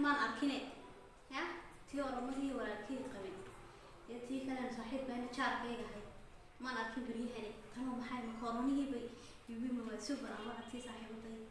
ما أركينه يا تي ورمضي ولا كي قبل يا تي كان صاحب بين شهر كيجا هاي ما أركين بريه هني كانوا محل مكروني يبي ما سوبر الله تي صاحب طيب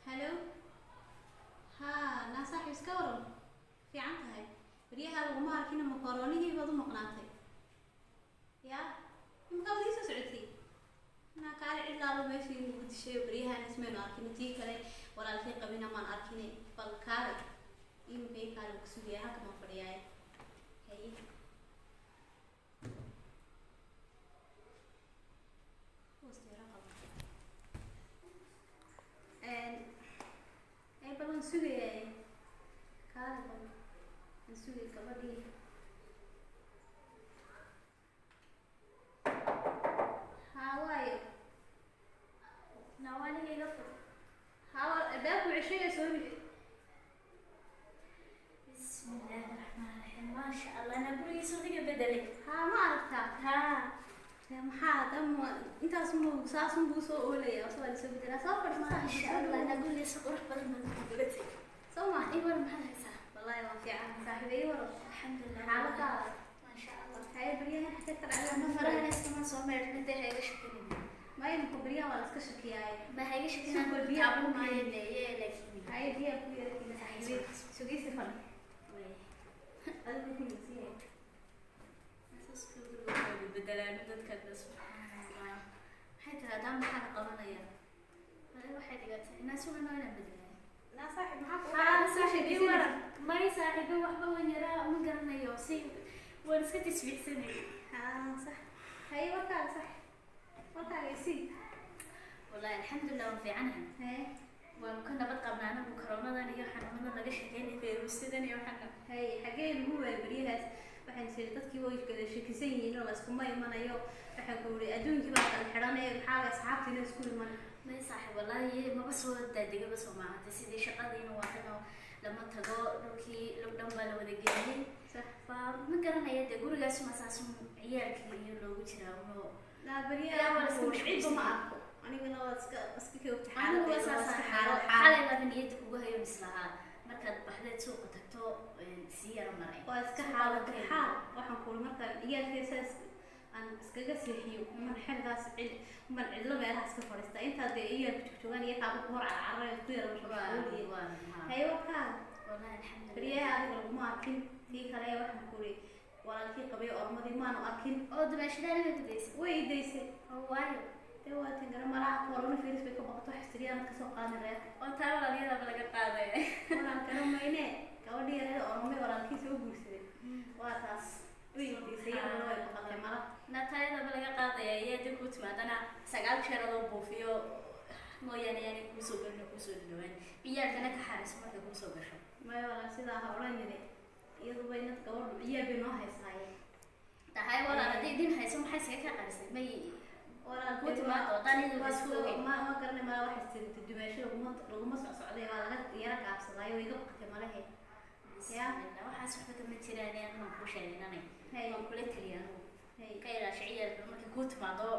هلو ها ناس صاحب سكورم في عنها هاي بريها وما أركين مكروني يبغى مقنعتي يا مقابلي سعودي أنا قال إلا لو ماشي نقول شيء بريها نسمع أركين تي كله ولا الكي قبينا ما أركينه بالكار إم بيكار وكسوريا كم فرياي هاي وستيرا خلاص أي بلون سوريا كار بلون سوريا كبدي هاواي نواني يلفظ هاو الباب وعشية سوري بسم الله الرحمن الرحيم ما شاء الله أنا أقول يصدق بدلك ها ما عرفتها ها maxaa dam intaas saasun buu soo oolaya soo wali soo bedela soo ما fadhisaa شاء الله أنا أقول يصدق بدل ما قلت soo ma أيوة ما هذا wallahi waan fiican saaxiibay waro الحمد لله xaaladaada ما شاء الله hay bariyaha xigta ka أنا dhacay فرحانة كمان صومر من ده هيك شكلني ma inuu bariyaha waa la iska shakiyaay ما هيك شكلنا سوبر أقول بيا تعبوا أبو معي كيل. اللي لكن hay biya ku yara kina saaxiibay sugisi fan adigu ku nasiye أساس كل بدلان ضد كذا سبحان الله حتى هذا ما حد قبلنا يا هذا واحد قال الناس ولا أنا بدلان la saaxib maxaa ها صاحبي ورا ما يصاحبي وحبة ونرى من قرنا يوسي ونسكت تسبيح سنة ha sax hay wakaa sax wakaa isi والله الحمد لله وفي عنها hay وكنا بقى معنا مكرونة ذا نيجي حنا ما نلاقيش كأني في وسيدة نيجي حنا hay xagee lagu waayay bariyahaas waxaan sii dadkii way kala shakisan yihiin oo la isku ma imanayo waxaan ku wuri adduunkii baa kala xidhanay maxaa asxaabtiina isku iman ما يصاحب والله ما بس هو الدقيقة بس وما عاد سيدي شقادين واحنا لما تجوا لوكي لو دم بلا ولا جيني صح فما قرنا يد يقول جالس مساسم عيالك يلو وجهه ونو لا بريا لا ولا اسمه عيب ما أكو أنا من أول اسكي وقت أنا حالة بس حالة حالة لا من يدك وهي مثلها مركز بحدة سوق تكتو سيارة مرة واسك حالة حال waxaan ku marka iyaalkeesaas aan iskaga seexiyo man xilgaas cid man cidlo meelaha iska fadhiista inta de iyaalku joogaan iyo qaab hor carray ku yar mashruuc hay wakaa والله الحمد لله bariya adiga lagu ma arkin tii kale waxaan ku wuri walaalkii qabay ormadii maanu arkin أو دمشق ده أنا بديس way daysay وايو dawaatin gara malaha corona virus bay ka baqato xisriyaan ka soo qaadan reer أو ترى ولا ليه ده بلقى قاضي walaalkana mayne gabadhii yareed ormay walaalkiisa u guursaday waa taas way daysay iyadana way baqatay mala نتايا ده بلقى قاضي يا دي كنت ما أنا سجال شهر لو بوفيو ما يعني كوسو بينه كوسو دوين بيار ده أنا كحارس ما كوسو بشر may walaal sidaa ha odhan yiri iyadu bay nad gabadhu iyaa bay noo haysaayeen تهاي ولا ردي دين هاي سمح سكة كحارس ما walaal كنت ما توطاني ذو بسوي ma garanay mala waxay tirtay dumaasho laguma soo socday waa laga yara gaabsaday way iga baqatay malahe يا الله وحاسبك كم تيراني أنا مبوشة أنا hay ما كلت لي أنا hay كيلا شعير ما كنت ما ضو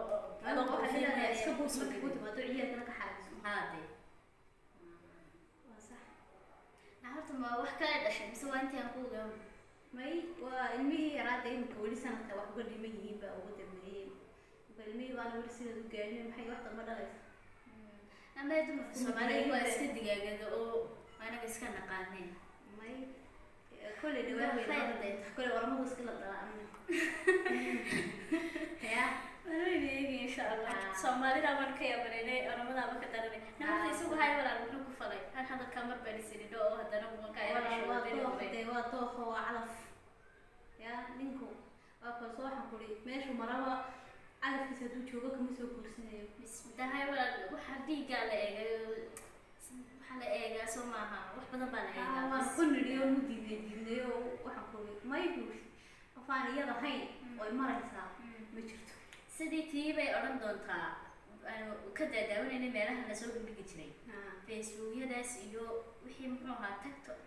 أنا waxaan leeyahay iska بوفي buus markay ku timaado ciyaalkana ka xaaliso هذا waa sax عرفت ما وحكا دشة بس وانت أقول may waa ilmihii yaraada imika weli sanadka wax uga dhiman yihiin baa ugu dambeeyey ilmihii baana weli sideed u gaarin maxay wax damba dhalaysa أما يدوم في الصومالي هو أسكت دقيقة أو أنا بس كان قانين may كل dhawaa way noqotay kule warmadu iska la dhalaa ya أنا يجي إن شاء الله صومالي ده من كيا بريني أنا ما دام كترني نحن في سوق هاي ولا نروح كفلاي هذا الكاميرا بنسيني دو هذا أنا ما كيا waa toofa waa calaf ya ninku waa kalsoo waxaan kuli meeshu maraba calafkiisa hadduu joogo kama soo guursanayo بسم الله هاي ولا وحدي قال إيه وحلا إيه قال سو معها وحبنا بنا إيه waan ku nidhiyo mu diidnayo waxaan kuli may guurs qofaan iyada hayn oo maraysaa ma jirto sidii tii bay odhan doontaa ka daadaawanayna meelaha la soo gudbigi jiray facebookyadaas iyo wixii muxuu ahaa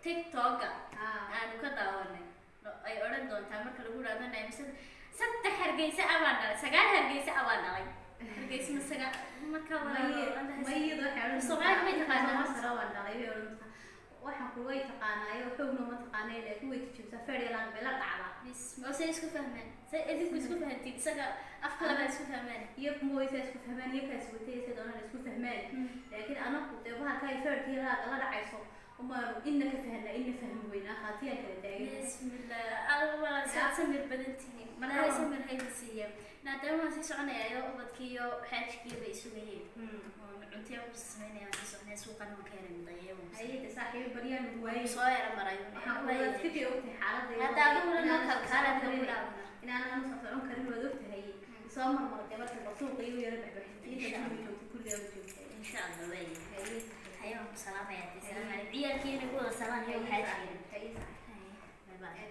tiktoka aanu ka daawanay ay odhan doontaa marka lagu raadanayo mise saddex hargeysa abaan dhalay sagaal hargeysa abaan dhalay hargeysa ma saga marka mayid waxa Soomaali ma taqaanaa masara waan dhalay waxaan ku way taqaanaayo xoogna ma taqaanay laakiin way tijibtaa fadhiyalaan bela dhacda bis ma say isku fahmaan say idinku isku fahantiin isaga afka laba isku fahmaan iyo mooysa isku fahmaan iyo kaas wataysa doonaan isku fahmaan laakiin anagu de waxa kay fadhiyalaan la dhacayso uma inna ka fahna inna fahmi weyna qaatiya kala taagay bismillah Allah samir badantiin malaha samir haysiya naadama si soconaya iyo ubadkiyo xaajkiiba isugayeen cuntiya ku sameynayaan si soconaya suuqan ma keenay dayayo hay'ada saaxiib bariyaan way soo yara marayo way iska ogtay xaaladda hada aduna noo kala kala inaan aan socon karin wada ogtahay soo marmartay marka suuqa iyo yara baxbixinta kulliga joogtay insha Allah way hay'ada salaam ya salaam ciyalkiina ku salaam iyo xaajkiina bye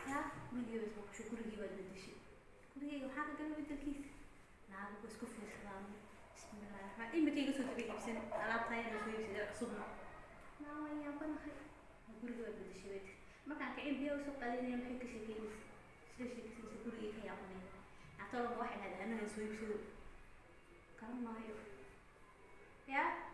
يا مليون شو كل جيبة بدشي كل جيبة حاجة قالوا بدل كيس نعم بس كفر السلام بسم الله الرحمن إيه متى يقصد تبي بسن أنا طاير شوي بس عصبنا نعم يا بنا خير كل جيبة بدشي بيت ما كان كعيب بيا وسوق قليل يوم حكي شيء كيس شيء كيس كل جيبة يا بنا أعتبر واحد هذا أنا نسوي بسو كلام ما هي يا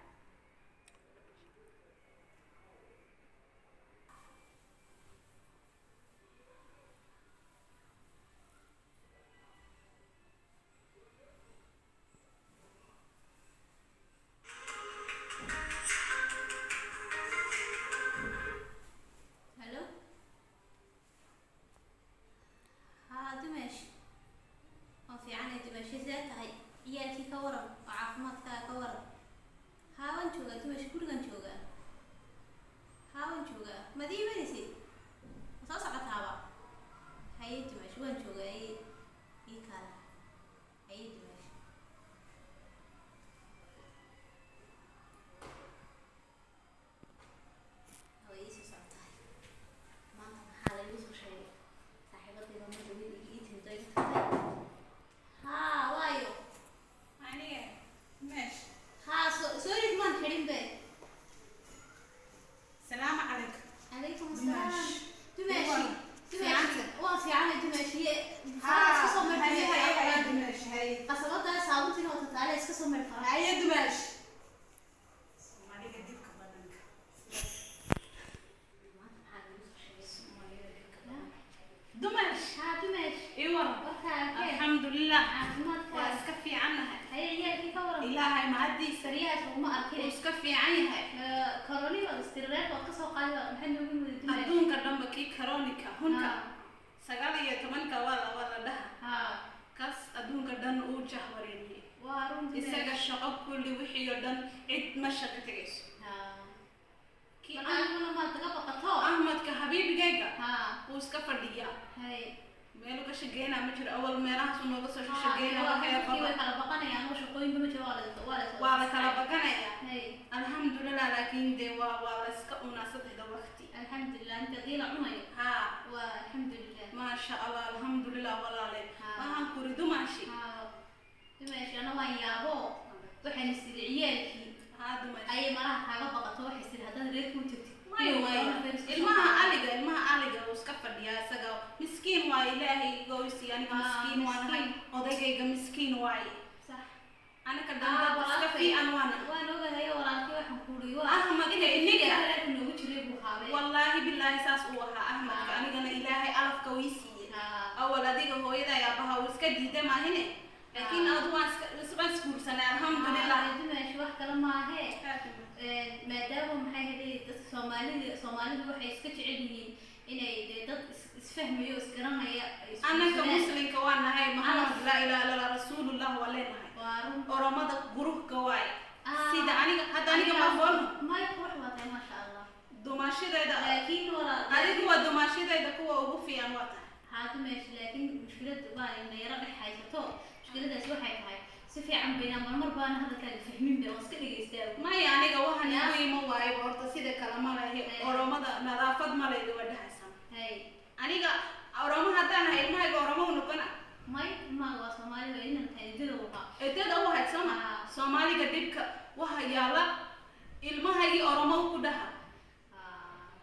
ilmaha oromo ku dhaha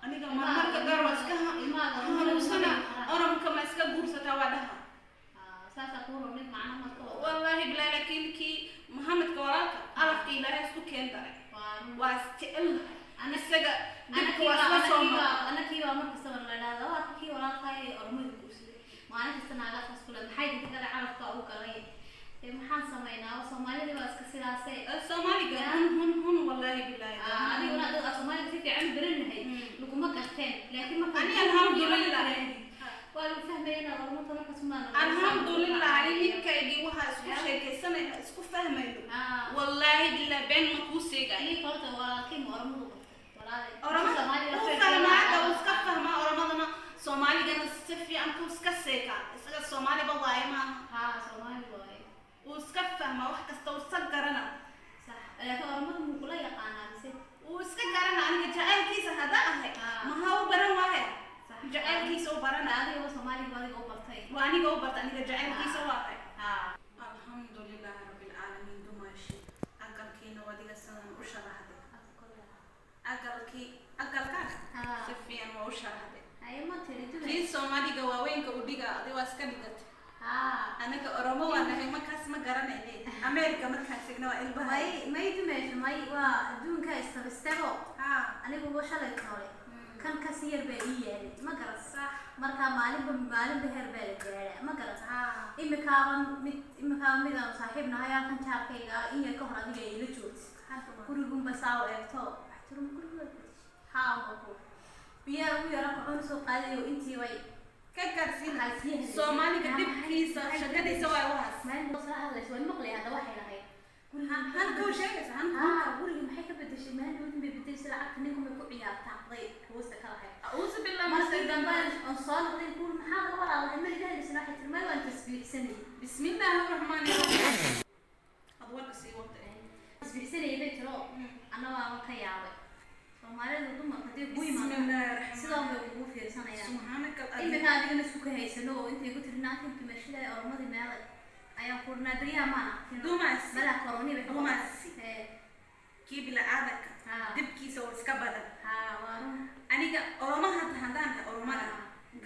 aniga marmarka gaar waa iska hanuunsana sameynaa Soomaalida waa iska sidaasay Soomaaliga hun wallahi billahi adiguna dad Soomaaliga si fiican baranahay laguma garteen laakiin marka ani alhamdulillah waa lu fahmayna ormo marka Soomaaliga alhamdulillah ninkaygi waxa isku sheekaysanayna isku fahmayno wallahi billahi been ma ku seegay ani qorta waa kii ormo ormo Soomaaliga fahmaada iska fahma ormadana Soomaaliga si fiican ku iska seeka isaga Soomaaliga waay ma Soomaaliga waay iska fahma wax kasta oo iska garana sax laakiin ormadu mu kula yaqaanaa mise iska garana aniga jacaylkiisa hada ahay ma ha u baran waahay jacaylkiisa u baran adiga Soomaaliga adiga u bartay waa aniga u bartay aniga jacaylkiisa waahay alhamdulillah rabbil alamin dumashi aqalkiina wadiga sanan u sharaxday aqalka si fiican waa u sharaxday ay ma tiri kii Soomaaliga waaweynka u dhiga adiga waa iska dhigatay anaga oromo waa nahay markaas ma garanayne America markaas igna waa ilbahay may dumeesho may waa adduunka istabistago anigu waa shalay kale kan ka sii yar baa ii yahay ma garas marka maalinba heer baa la gaaray ma garas imika mid aan saaxiib nahay kan jaarkayga in yar ka hor adiga ay la joogtay gurigun ba saaw eegto waxtirum guriga biyaa ugu yara ku soo qaadayo intii way ككرسين سومالي كدب كيسة شددي سوا واس ما نصراحة ليش وين مقلي هذا واحد لهاي هن كل شيء بس هن قولي ما حيك بدش ما نود بدش سلعة إنكم يكون عيال تعطي وسط كلا حاجة أعوذ بالله ما استخدم بالش أنصار غادي نقول ما هذا ولا الله هم اللي جالس ناحية الماء وأنت تسبيح سنة بسم الله الرحمن الرحيم أضوال بسي وقت تسبيح سنة يبي ترى أنا ما كياوي Soomaalidu dumarka hadii ugu yimaado sidoo kale ugu fiirsanayaan subhanaka imika adiga isku ka haysano intay ku tirnaatay timashada ormadi meel ayaan qurnaa bariya ma dumas mala koroni bay dumas kii bila aadaka dibkiisa oo iska badan waaru aniga oromaha hadaan oromada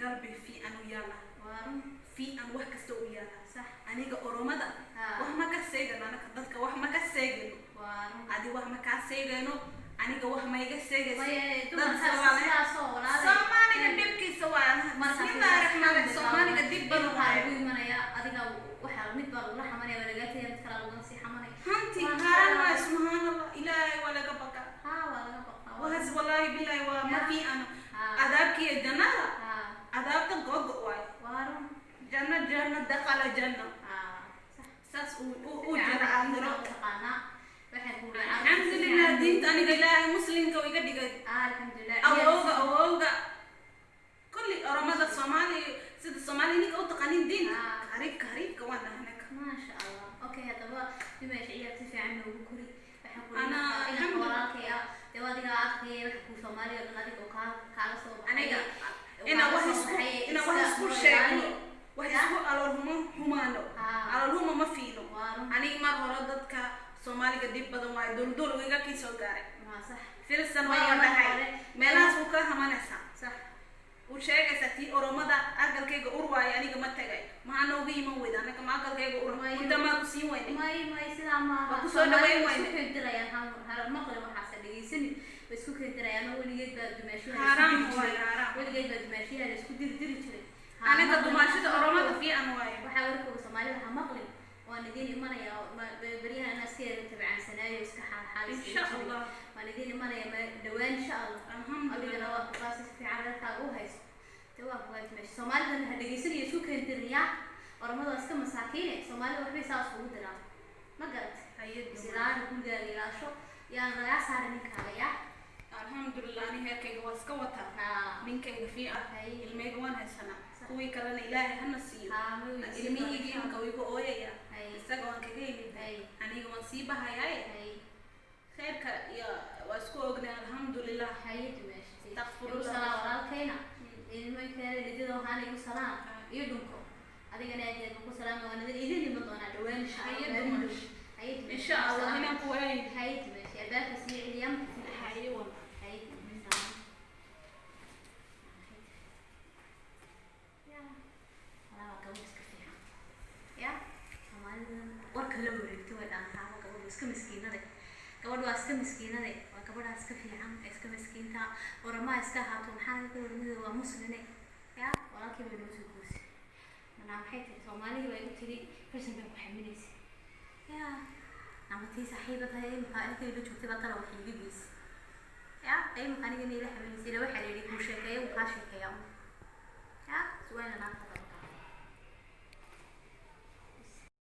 qalbi fi anu yala waaru fi an wax kasta u yala sax aniga oromada wax ma ka seegana dadka wax ma ka seegano waaru adi wax ma ka seegano aniga wax ma iga sheegaysaa dad Soomaaliga dibkiisa waa bismillaahir rahmaanir rahiim Soomaaliga dib bal waxa uu imanaya adiga waxa mid baa la xamanaya wala gaatay mid kala lagu sii xamanay hanti haran waa subhanallah ilaahay wala ka baka wala ka baka وهذا والله بالله وما في أنا عذابك يا جنة عذاب تقوق واي جنة دخل جنة ساس وجرى عمره الحمد لله دين تاني قلها مسلم كوي قد الحمد لله أوغا كل رمضان الصومالي سيد الصومالي نيك أو تقنين دين قريب كوانا هناك ما شاء الله أوكي هذا هو بما شعير تفي عنه وكوري أنا الحمد لله دوادي قاعدتي وحكو صومالي ولا نادي كعلى صوب أنا واحد سكول شيء واحد سكول على همانو على الهم ما فينو أنا ما هردت Soomaali kadib badan way dul wiga ki soo gaaray ma sax filsan way dhahay meelaas uu ka hamanaysa sax uu sheegaysa tii oromada agalkayga urwaay aniga ma tagay ma aan ugu iman weyda anaga ma agalkayga urwaay inta ma ku sii weynay may sida ma ku soo dhaweey weynay isku dirayaan har maqli waxa sadhigiisan isku dirayaan waligeed baa dumaashiga haram way haram waligeed baa dumaashiga isku diri jiray anaga dumaashida oromada fiican waay waxa warkooda Soomaaliga waxa maqli وندين إيمانيا بريها أنا سير تبع سنايو إسكحة حال إن شاء الله وندين إيمانيا دوان إن شاء الله الحمد لله أنا واقف قاسس في عرضها وهايس توقف وايد مش سومالي من هالجيسر يشوك الدنيا ورمضان إسكا مساكين سومالي وحبي ساس ودنا ما قلت هيد زرار كل قال لا شو يعني لا صار منك عليا الحمد لله أنا هيك جواز كوتا من كي فيها الميجوان هالسنة كوي كلنا إلهي هنسيو المي يجي كوي كويا سجون كجيمي أنا يوم نصيبها هاي خيرك يا واسكو أغنى الحمد لله هاي دمشق تغفر الله سلام ولا كينا المي كان اللي جدوا هاني سلام يدومكم هذه أنا أجي أقول سلام وأنا ذي إذا اللي مضونا دوين إن شاء الله هنا كوي هاي دمشق الباب يسيع اليوم هاي والله هاي warka la wareegto way dhaantaa gabadhu iska miskiinade gabadhu waa iska miskiinade waa gabadha iska fiican iska miskiinta orama iska haato maxaa ka warmida waa musline ya walaalkii bay noo soo guursay manaa maxay tiri Soomaaliga way u tiri person bay ku xamilaysa يا عمتي صاحبة هاي مكانك اللي بتشوفي بطلة وحيدي بيس يا أي مكانك اللي حبيبي سيرة وحليلي كل شيء وكاشي كيام يا سؤال أنا